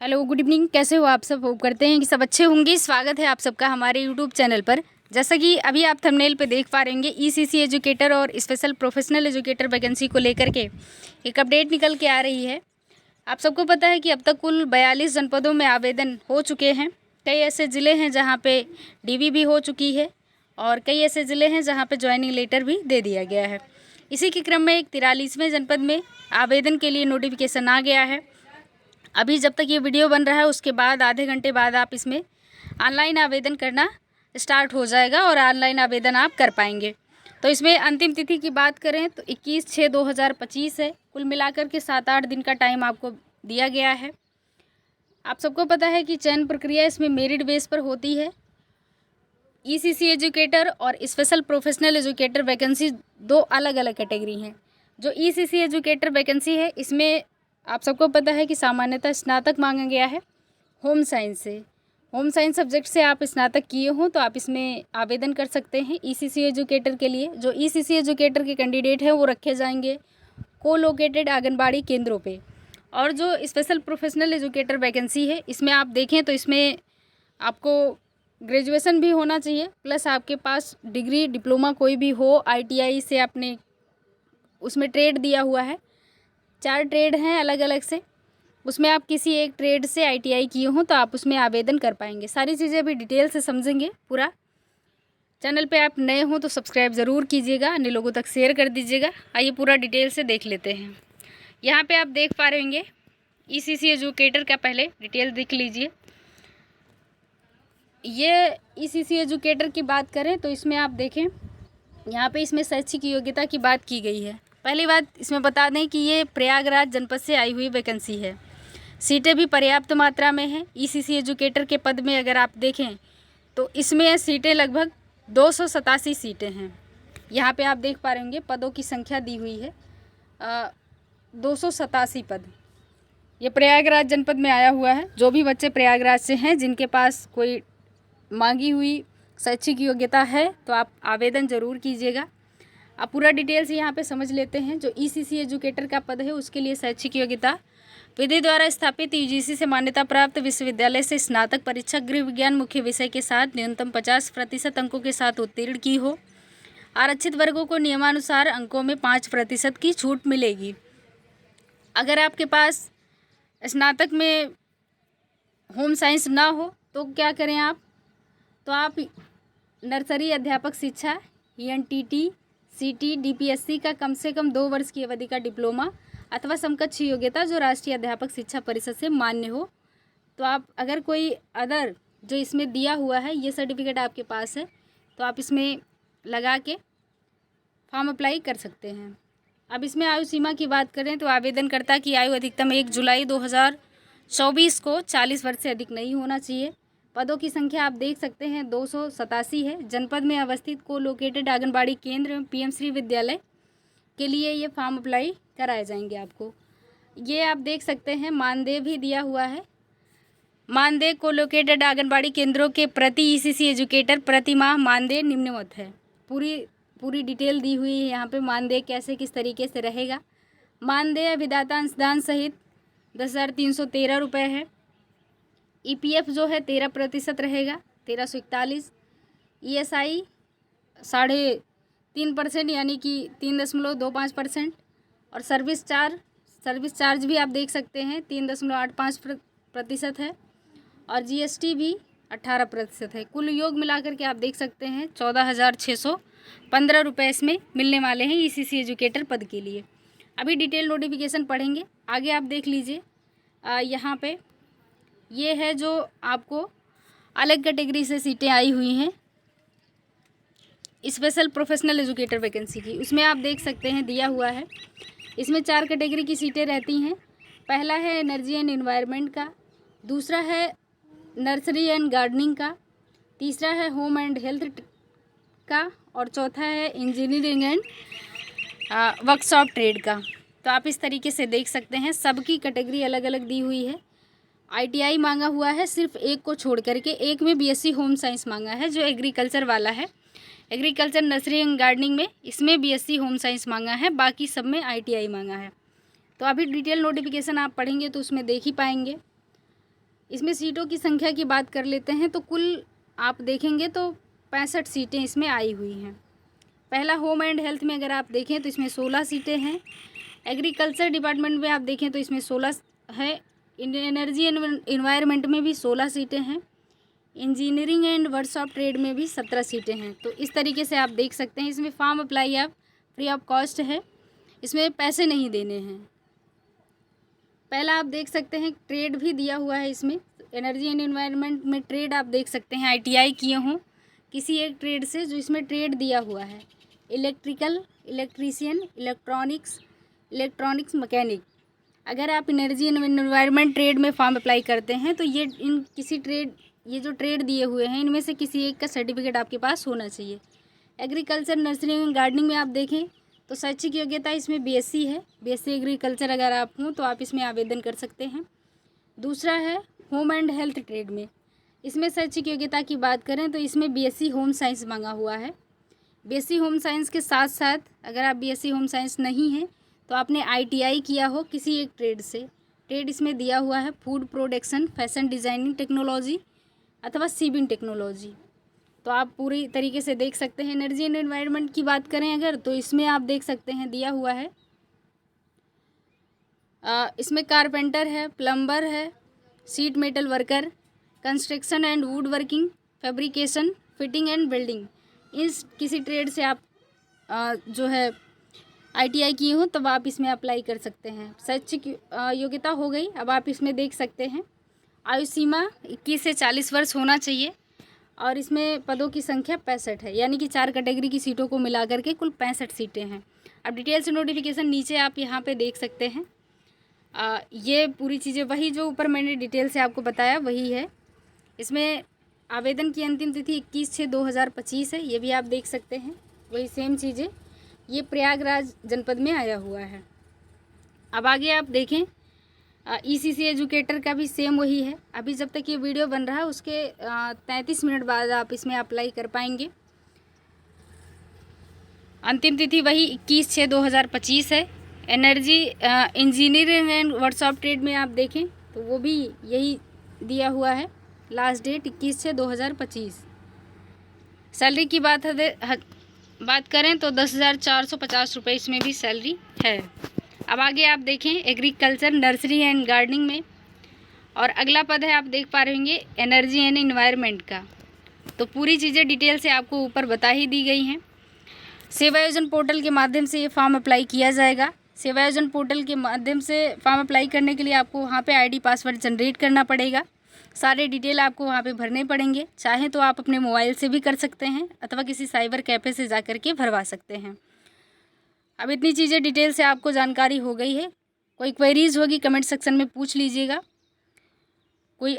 Hello, good evening. कैसे हो आप सब? होप करते हैं कि सब अच्छे होंगे। स्वागत है आप सबका हमारे यूट्यूब चैनल पर। जैसा कि अभी आप थंबनेल पे देख पा रहे होंगे, ईसीसी एजुकेटर और स्पेशल प्रोफेशनल एजुकेटर वैकेंसी को लेकर के एक अपडेट निकल के आ रही है। आप सबको पता है कि अब तक कुल 42 जनपदों में आवेदन हो चुके हैं। कई ऐसे ज़िले हैं जहाँ पे डीवी भी हो चुकी है और कई ऐसे ज़िले हैं जहाँ पे ज्वाइनिंग लेटर भी दे दिया गया है। इसी के क्रम में एक 43वें जनपद में आवेदन के लिए नोटिफिकेशन आ गया है। अभी जब तक ये वीडियो बन रहा है उसके बाद आधे घंटे बाद आप इसमें ऑनलाइन आवेदन करना स्टार्ट हो जाएगा और ऑनलाइन आवेदन आप कर पाएंगे। तो इसमें अंतिम तिथि की बात करें तो 21/6/2025 है। कुल मिलाकर के 7-8 दिन का टाइम आपको दिया गया है। आप सबको पता है कि चयन प्रक्रिया इसमें मेरिट बेस पर होती है। ईसीसी एजुकेटर और स्पेशल प्रोफेशनल एजुकेटर वैकेंसी दो अलग अलग कैटेगरी हैं। जो ईसीसी एजुकेटर वैकेंसी है इसमें आप सबको पता है कि सामान्यतः स्नातक मांगा गया है होम साइंस से। होम साइंस सब्जेक्ट से आप स्नातक किए हों तो आप इसमें आवेदन कर सकते हैं ईसीसी एजुकेटर के लिए। जो ईसीसी एजुकेटर के कैंडिडेट हैं वो रखे जाएंगे को लोकेटेड आंगनबाड़ी केंद्रों पे। और जो स्पेशल प्रोफेशनल एजुकेटर वैकेंसी है इसमें आप देखें तो इसमें आपको ग्रेजुएशन भी होना चाहिए, प्लस आपके पास डिग्री डिप्लोमा कोई भी हो, आईटीआई से आपने उसमें ट्रेड दिया हुआ है। 4 ट्रेड हैं अलग अलग से, उसमें आप किसी एक ट्रेड से आईटीआई किए हों तो आप उसमें आवेदन कर पाएंगे। सारी चीज़ें अभी डिटेल से समझेंगे पूरा। चैनल पे आप नए हों तो सब्सक्राइब ज़रूर कीजिएगा, अन्य लोगों तक शेयर कर दीजिएगा। आइए पूरा डिटेल से देख लेते हैं। यहाँ पे आप देख पा रहे होंगे ईसीसी एजुकेटर का पहले डिटेल देख लीजिए। ये ईसीसी एजुकेटर की बात करें तो इसमें आप देखें यहाँ पे इसमें शैक्षिक योग्यता की बात की गई है। पहली बात इसमें बता दें कि ये प्रयागराज जनपद से आई हुई वैकेंसी है। सीटें भी पर्याप्त मात्रा में हैं। ईसीसी एजुकेटर के पद में अगर आप देखें तो इसमें सीटें लगभग 287 सीटें हैं। यहाँ पे आप देख पा रहे होंगे पदों की संख्या दी हुई है 287 पद। ये प्रयागराज जनपद में आया हुआ है। जो भी बच्चे प्रयागराज से हैं जिनके पास कोई मांगी हुई शैक्षिक योग्यता है तो आप आवेदन ज़रूर कीजिएगा। आप पूरा डिटेल से यहाँ पे समझ लेते हैं। जो ईसीसी एजुकेटर का पद है उसके लिए शैक्षिक योग्यता विधि द्वारा स्थापित यूजीसी से मान्यता प्राप्त विश्वविद्यालय से स्नातक परीक्षा गृह विज्ञान मुख्य विषय के साथ न्यूनतम 50% अंकों के साथ उत्तीर्ण की हो। आरक्षित वर्गों को नियमानुसार अंकों में 5% की छूट मिलेगी। अगर आपके पास स्नातक में होम साइंस ना हो तो क्या करें आप? तो आप नर्सरी अध्यापक शिक्षा एनटीटी सीटी डीपीएससी का कम से कम 2 वर्ष की अवधि का डिप्लोमा अथवा समकक्ष योग्यता जो राष्ट्रीय अध्यापक शिक्षा परिषद से मान्य हो, तो आप अगर कोई अदर जो इसमें दिया हुआ है ये सर्टिफिकेट आपके पास है तो आप इसमें लगा के फॉर्म अप्लाई कर सकते हैं। अब इसमें आयु सीमा की बात करें तो आवेदनकर्ता की आयु अधिकतम 1 जुलाई 2024 को 40 वर्ष से अधिक नहीं होना चाहिए। पदों की संख्या आप देख सकते हैं 287 है। जनपद में अवस्थित को लोकेटेड आंगनबाड़ी केंद्र पीएम श्री विद्यालय के लिए ये फॉर्म अप्लाई कराए जाएंगे आपको। ये आप देख सकते हैं मानदेय भी दिया हुआ है। मानदेय को लोकेटेड आंगनबाड़ी केंद्रों के प्रति ईसीसी एजुकेटर प्रति माह मानदेय निम्नवत है। पूरी डिटेल दी हुई है यहाँ पे मानदेय कैसे किस तरीके से रहेगा। मानदेय विदाता अंशदान सहित 10,313 रुपये है। ईपीएफ जो है 13% रहेगा 1341। ईएसआई 3.5% यानी कि 3.25%। और सर्विस चार्ज भी आप देख सकते हैं 3.85% है। और जीएसटी भी 18% है। कुल योग मिलाकर के आप देख सकते हैं 14,615 रुपये इसमें मिलने वाले हैं ईसीसी एजुकेटर पद के लिए। अभी डिटेल नोटिफिकेशन पढ़ेंगे। आगे आप देख लीजिए यहाँ पे ये है जो आपको अलग कैटेगरी से सीटें आई हुई हैं स्पेशल प्रोफेशनल एजुकेटर वैकेंसी की। उसमें आप देख सकते हैं दिया हुआ है इसमें 4 कैटेगरी की सीटें रहती हैं। पहला है एनर्जी एंड एनवायरनमेंट का, दूसरा है नर्सरी एंड गार्डनिंग का, तीसरा है होम एंड हेल्थ का और चौथा है इंजीनियरिंग एंड वर्कशॉप ट्रेड का। तो आप इस तरीके से देख सकते हैं सबकी कैटेगरी अलग अलग दी हुई है। आईटीआई मांगा हुआ है सिर्फ एक को छोड़ करके, एक में बीएससी होम साइंस मांगा है जो एग्रीकल्चर वाला है। एग्रीकल्चर नर्सरी एंड गार्डनिंग में इसमें बीएससी होम साइंस मांगा है, बाकी सब में आईटीआई मांगा है। तो अभी डिटेल नोटिफिकेशन आप पढ़ेंगे तो उसमें देख ही पाएंगे। इसमें सीटों की संख्या की बात कर लेते हैं तो कुल आप देखेंगे तो 65 सीटें इसमें आई हुई हैं। पहला होम एंड हेल्थ में अगर आप देखें तो इसमें 16 सीटें हैं। एग्रीकल्चर डिपार्टमेंट में आप देखें तो इसमें 16 है। एनर्जी एंड इन्वायरमेंट में भी 16 सीटें हैं। इंजीनियरिंग एंड वर्कशॉप ट्रेड में भी 17 सीटें हैं। तो इस तरीके से आप देख सकते हैं। इसमें फॉर्म अप्लाई आप फ्री ऑफ कॉस्ट है, इसमें पैसे नहीं देने हैं। पहला आप देख सकते हैं ट्रेड भी दिया हुआ है इसमें। एनर्जी एंड इन्वायरमेंट में ट्रेड आप देख सकते हैं ITI किए हों किसी एक ट्रेड से, जो इसमें ट्रेड दिया हुआ है इलेक्ट्रिकल, इलेक्ट्रीशियन, इलेक्ट्रॉनिक्स मैकेनिक। अगर आप एनर्जी एंड इन्वायरमेंट ट्रेड में फॉर्म अप्लाई करते हैं तो ये जो ट्रेड दिए हुए हैं इनमें से किसी एक का सर्टिफिकेट आपके पास होना चाहिए। एग्रीकल्चर, नर्सरी एंड गार्डनिंग में आप देखें तो शैक्षिक योग्यता इसमें BSc है। BSc एग्रीकल्चर अगर आप हों तो आप इसमें आवेदन कर सकते हैं। दूसरा है होम एंड हेल्थ ट्रेड में, इसमें शैक्षिक योग्यता की बात करें तो इसमें BSc होम साइंस मांगा हुआ है। BSc होम साइंस के साथ साथ अगर आप BSc होम साइंस नहीं हैं तो आपने ITI किया हो किसी एक ट्रेड से। ट्रेड इसमें दिया हुआ है food production, fashion designing technology अथवा सीविंग टेक्नोलॉजी। तो आप पूरी तरीके से देख सकते हैं। एनर्जी एंड एनवायरनमेंट की बात करें अगर तो इसमें आप देख सकते हैं दिया हुआ है इसमें कारपेंटर है, प्लम्बर है, sheet metal worker, construction and would working, fabrication, fitting and building. इस किसी ट्रेड से आप जो है ITI किए हो तब आप इसमें अप्लाई कर सकते हैं। शैक्षिक योग्यता हो गई। अब आप इसमें देख सकते हैं आयु सीमा 21 से 40 वर्ष होना चाहिए और इसमें पदों की संख्या 65 है, यानी कि 4 कैटेगरी की सीटों को मिला करके कुल 65 सीटें हैं। अब डिटेल्स नोटिफिकेशन नीचे आप यहाँ पे देख सकते हैं। ये पूरी चीज़ें वही जो ऊपर मैंने डिटेल से आपको बताया वही है। इसमें आवेदन की अंतिम तिथि 21/6/2025 है, ये भी आप देख सकते हैं। वही सेम चीज़ें, ये प्रयागराज जनपद में आया हुआ है। अब आगे आप देखें ECC एजुकेटर का भी सेम वही है। अभी जब तक ये वीडियो बन रहा है उसके 33 मिनट बाद आप इसमें अप्लाई कर पाएंगे। अंतिम तिथि वही 21/6/2025 है। Energy engineering and workshop trade में आप देखें तो वो भी यही दिया हुआ है, लास्ट डेट 21/6/2025। सैलरी की बात करें तो 10,450 रुपये इसमें भी सैलरी है। अब आगे आप देखें एग्रीकल्चर, नर्सरी एंड गार्डनिंग में, और अगला पद है आप देख पा रहे होंगे एनर्जी एंड इन्वायरमेंट का। तो पूरी चीज़ें डिटेल से आपको ऊपर बता ही दी गई हैं। सेवा योजन पोर्टल के माध्यम से ये फॉर्म अप्लाई किया जाएगा। सेवा योजन पोर्टल के माध्यम से फॉर्म अप्लाई करने के लिए आपको वहाँ पे ID पासवर्ड जनरेट करना पड़ेगा। सारे डिटेल आपको वहाँ पे भरने पड़ेंगे। चाहें तो आप अपने मोबाइल से भी कर सकते हैं अथवा किसी साइबर कैफ़े से जा कर के भरवा सकते हैं। अब इतनी चीज़ें डिटेल से आपको जानकारी हो गई है। कोई क्वेरीज़ होगी कमेंट सेक्शन में पूछ लीजिएगा। कोई